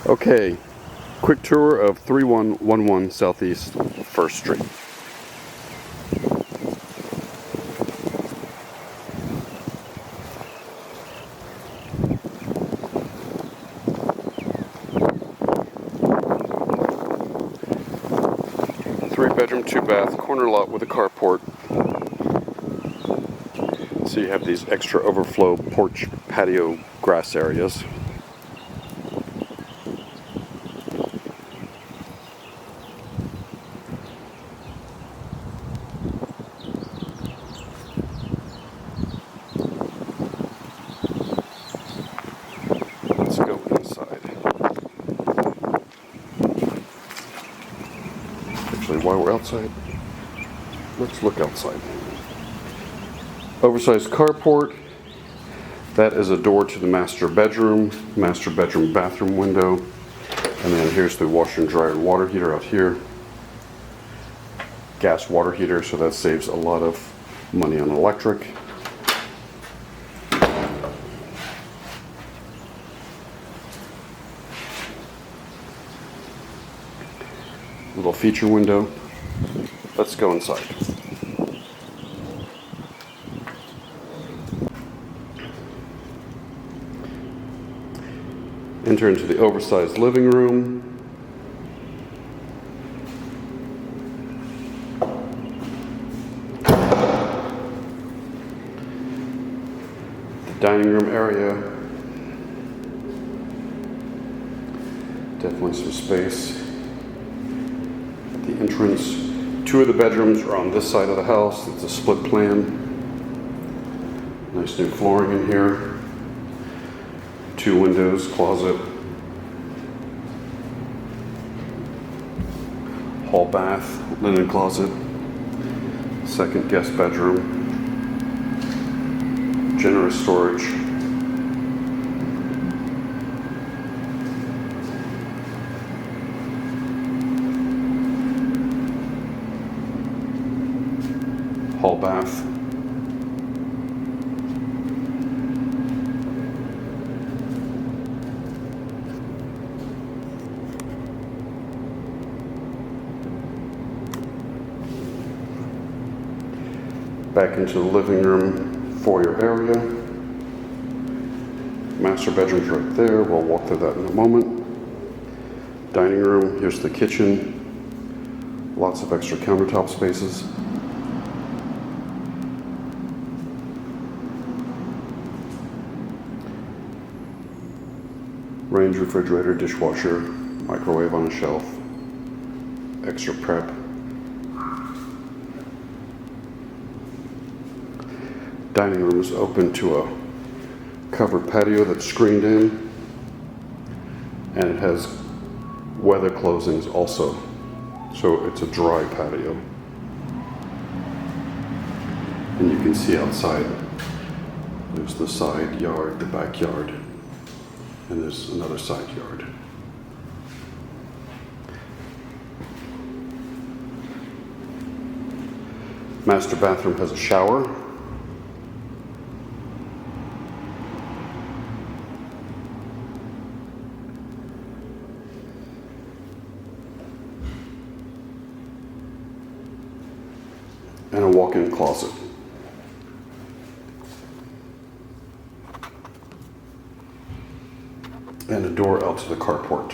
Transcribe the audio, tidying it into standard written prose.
Okay, quick tour of 3111 Southeast 1st Street. Three-bedroom, two-bath, corner lot with a carport. So you have these extra overflow porch patio grass areas. Let's go inside. Actually, while we're outside, let's look outside. Oversized carport. That is a door to the master bedroom bathroom window. And then here's the washer and dryer and water heater out here. Gas water heater, so that saves a lot of money on electric. Little feature window. Let's go inside. Enter into the oversized living room. The dining room area. Definitely some space. At the entrance, two of the bedrooms are on this side of the house. It's a split plan. Nice new flooring in here. Two windows, closet, hall bath, linen closet, second guest bedroom, generous storage, hall bath, back into the living room foyer area. Master bedroom's right there. We'll walk through that in a moment. Dining room, here's the kitchen. Lots of extra countertop spaces. Range, refrigerator, dishwasher, microwave on a shelf. Extra prep. Dining room is open to a covered patio that's screened in, and it has weather closings also, so it's a dry patio. And you can see outside, there's the side yard, the backyard, and there's another side yard. Master bathroom has a shower. And a walk-in closet. And a door out to the carport.